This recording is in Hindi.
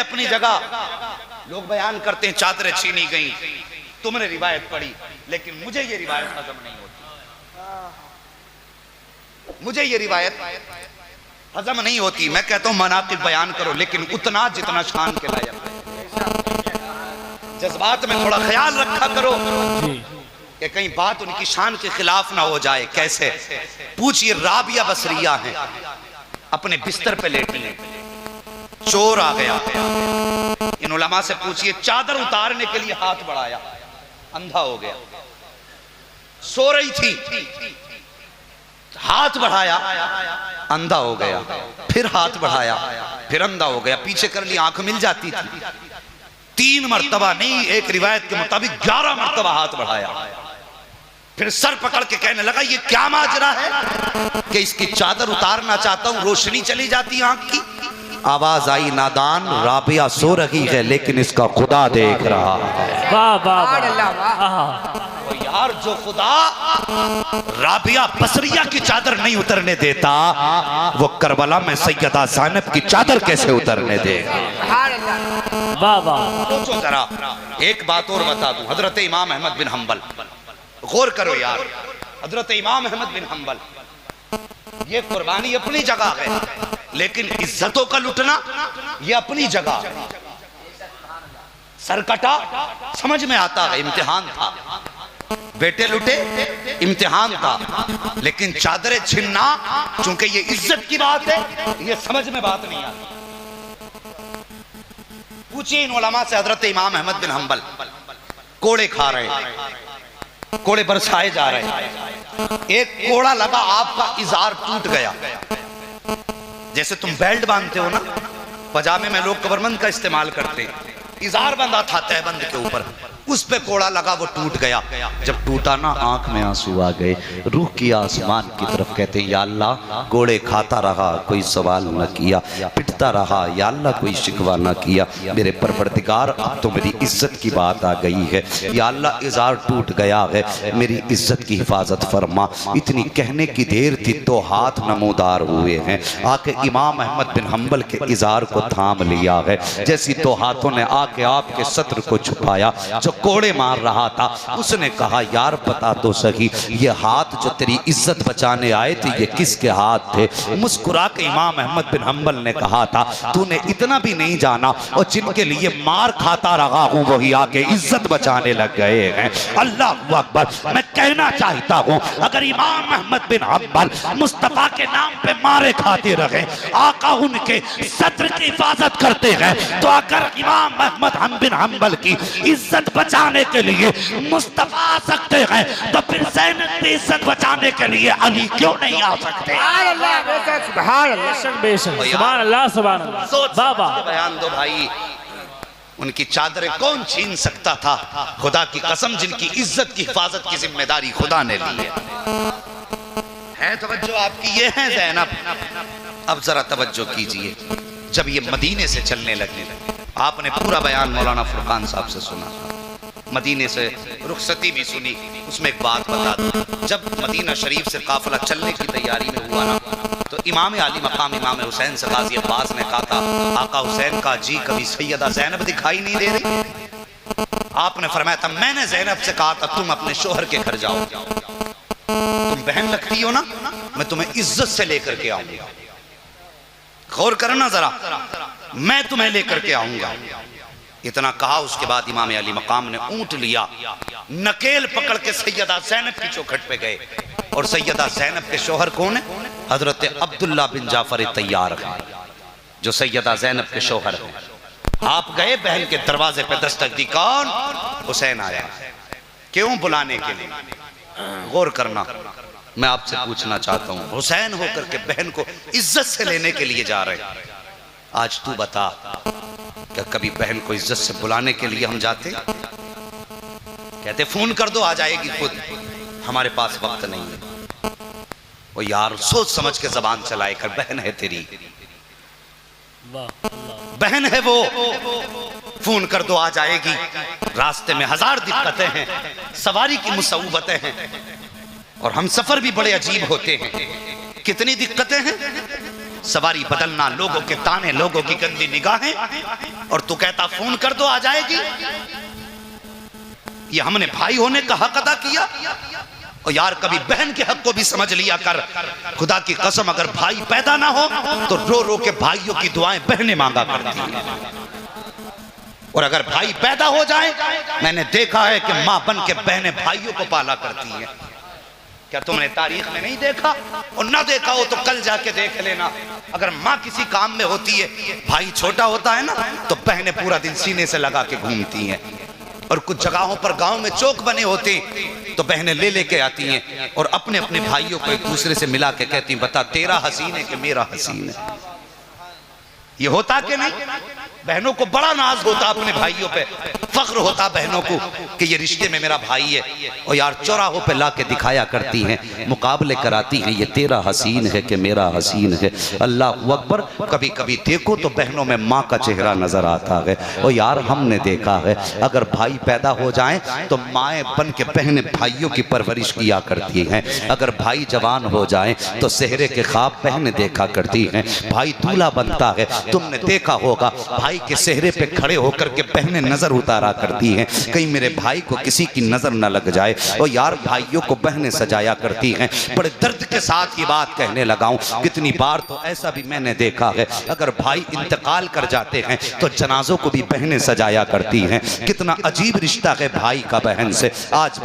अपनी जगह। लोग बयान करते हैं चादरें छीनी गई, तुमने रिवायत पढ़ी, लेकिन मुझे ये रिवायत हजम नहीं होती, मुझे ये रिवायत हजम नहीं होती। मैं कहता हूं मनाक़िब बयान करो, लेकिन उतना जितना शान के लायक है। जज्बात में थोड़ा ख्याल रखा करो कि कहीं बात उनकी शान के खिलाफ ना हो जाए। कैसे? पूछिए, राबिया बसरिया हैं, अपने बिस्तर पे लेटी हैं, चोर आ गया। इन उलमा से पूछिए, चादर उतारने के लिए हाथ बढ़ाया, अंधा हो गया। सो रही थी, हाथ बढ़ाया, अंधा हो गया। फिर हाथ बढ़ाया, फिर अंधा हो गया। पीछे कर ली, आंख मिल जाती थी। 3 मरतबा नहीं, एक रिवायत के मुताबिक 11 मरतबा हाथ बढ़ाया। फिर सर पकड़ के कहने लगा, ये क्या माजरा है कि इसकी चादर उतारना चाहता हूं, रोशनी चली जाती आंख की। आवाज आई, नादान, राबिया सो रही है लेकिन इसका खुदा देख रहा है। वाह वाह वाह। यार, जो खुदा राबिया बसरिया की चादर नहीं उतरने देता, वो करबला में सैयदा ज़ैनब की चादर कैसे उतरने देगा? वाह वाह। सोचो जरा। एक बात और बता दूं, हजरत इमाम अहमद बिन हम्बल, गौर करो यार, हजरत इमाम अहमद बिन हम्बल, ये कुर्बानी अपनी जगह है, लेकिन इज्जतों का लुटना ये अपनी जगह। सरकटा समझ में आता है, इम्तिहान था, बेटे लुटे, इम्तिहान था, लेकिन चादरें छीनना, चूंकि ये इज्जत की बात है, ये समझ में बात नहीं आती। पूछिए इन उलमा से, हजरत इमाम अहमद बिन हम्बल कोड़े खा रहे हैं, कोड़े बरसाए जा रहे हैं। एक कोड़ा लगा, आपका इजार टूट गया। जैसे तुम बेल्ट बांधते हो ना, पजामे में लोग कमरबंद का इस्तेमाल करते हैं, इजार बंधा था तहबंद के ऊपर, उस पे कोड़ा लगा, वो टूट गया। जब टूटा ना, आंख में आंसू आ गए, रूह की आसमान की तरफ। कहते हैं, या अल्लाह, कोड़े खाता रहा, कोई सवाल न किया, पिटता रहा, या अल्लाह, कोई शिकवा न किया। मेरे परवरदिगार, अब तो मेरी इज्जत की बात आ गई है, या अल्लाह, इजार टूट गया है, मेरी इज्जत की हिफाजत फरमा। इतनी कहने की देर थी तो हाथ नमूदार हुए हैं, आके इमाम अहमद बिन हम्बल के इजार को थाम लिया है। जैसी तो हाथों ने आके आपके सत्र को छुपाया, जो कोड़े मार रहा था, उसने कहा, यार बता तो सही, ये हाथ जो तेरी इज्जत बचाने आए थे, ये किसके हाथ थे? मुस्कुरा के इमाम अहमद बिन हम्बल ने कहा था, तूने इतना भी नहीं जाना, और जिनके लिए मार खाता रहा हूं वही आके इज्जत बचाने लग गए हैं। अल्लाह अकबर। मैं कहना चाहता हूं, अगर इमाम अहमद बिन हम्बल मुस्तफा के नाम पे मारे खाते रहे, आका उनके सत्र की हिफाजत करते हैं, तो अगर इमाम अहमद बिन हम्बल की इज्जत बचाने के लिए मुस्तफा आ सकते हैं, तो फिर ज़ैनब की इज्जत बचाने के लिए अली क्यों नहीं आ सकते? बयान दो भाई, उनकी चादरें कौन छीन सकता था? खुदा की कसम, जिनकी इज्जत की हिफाजत की जिम्मेदारी खुदा ने ली है। तवज्जो आपकी ये है ज़ैनब। अब जरा तवज्जो कीजिए, जब ये मदीने से चलने लगे, आपने पूरा बयान मौलाना फुरकान साहब से सुना, मदीने से रुखसती भी सुनी। उसमें एक बात बता दूं, जब मदीना शरीफ से काफिला चलने की तैयारी में हुआ ना, तो इमाम आली मकाम इमाम हुसैन से गाजी अब्बास ने कहा था, आका हुसैन का जी, कभी सैयदा ज़ैनब दिखाई नहीं दे रही? आपने फरमाया था, मैंने ज़ैनब से कहा था, तुम अपने शोहर के घर जाओ, तुम बहन लगती हो ना, मैं तुम्हें इज्जत से लेकर के आऊंगा। गौर करना जरा, मैं तुम्हें लेकर के आऊंगा। इतना कहा, उसके बाद इमाम अली मकाम ने ऊंट लिया, नकेल पकड़ के सैयदा ज़ैनब की चौखट पे गए। और सैयदा ज़ैनब के शोहर कौन है? हजरत अब्दुल्ला बिन जाफर तैयार है, जो सैयदा ज़ैनब के शोहर हैं। आप गए, बहन के दरवाजे पे दस्तक दी, कौन? हुसैन आया। क्यों? बुलाने के लिए। गौर करना, मैं आपसे पूछना चाहता हूं, हुसैन होकर के बहन को इज्जत से लेने के लिए जा रहे। आज तू बता, क्या कभी बहन को इज्जत से बुलाने के लिए हम जाते? कहते फोन कर दो, आ जाएगी खुद, हमारे पास वक्त नहीं है। वो यार, सोच समझ के जबान चलाए कर, बहन है तेरी, बहन है वो, फोन कर दो, आ जाएगी। रास्ते में 1000 दिक्कतें हैं, सवारी की मुसीबतें हैं, और हम सफर भी बड़े अजीब होते हैं। कितनी दिक्कतें हैं? सवारी बदलना, लोगों के ताने, लोगों की गंदी निगाहें, और तू कहता फोन कर दो आ जाएगी। ये हमने भाई होने का हक अदा किया। और यार कभी बहन के हक को भी समझ लिया कर। खुदा की कसम अगर भाई पैदा ना हो तो रो रो के भाइयों की दुआएं बहनें मांगा करती हैं, और अगर भाई पैदा हो जाए, मैंने देखा है कि मां बन के बहनें भाइयों को पाला करती हैं। क्या तुमने तारीख में नहीं देखा? और ना देखा हो तो कल जाके देख लेना। अगर माँ किसी काम में होती है, भाई छोटा होता है ना, तो बहनें पूरा दिन सीने से लगा के घूमती हैं। और कुछ जगहों पर गांव में चौक बने होते तो बहनें ले लेके आती हैं और अपने अपने भाइयों को एक दूसरे से मिला के कहती, बता तेरा हसीन है कि मेरा हसीन है। ये होता कि नहीं? बहनों को बड़ा नाज होता अपने भाइयों पे, फख्र होता बहनों को कि ये रिश्ते में मेरा भाई है। और यार चौराहों पे लाके दिखाया करती हैं, मुकाबले कराती हैं, ये तेरा हसीन है कि मेरा हसीन है। अल्लाह अकबर। कभी कभी देखो तो बहनों में माँ का चेहरा नजर आता है। और यार हमने देखा है अगर भाई पैदा हो जाएं तो माएँ बन के बहनें भाइयों की परवरिश किया करती हैं। अगर भाई जवान हो जाएं तो सेहरे के ख्वाब बहनें देखा करती हैं। भाई दूल्हा बनता है, तुमने देखा होगा भाई के सेहरे पे खड़े होकर के बहनें नजर उतारा करती हैं, कहीं मेरे भाई को किसी की नजर न लग जाए। और यार भाइयों को बहनें सजाया करती हैं। बड़े दर्द के साथ ये बात कहने लगा हूं, कितनी बार तो ऐसा भी मैंने देखा है अगर भाई इंतकाल कर जाते हैं तो जनाजों को भी बहनें सजाया करती हैं। कितना अजीब रिश्ता है भाई का बहन से। आज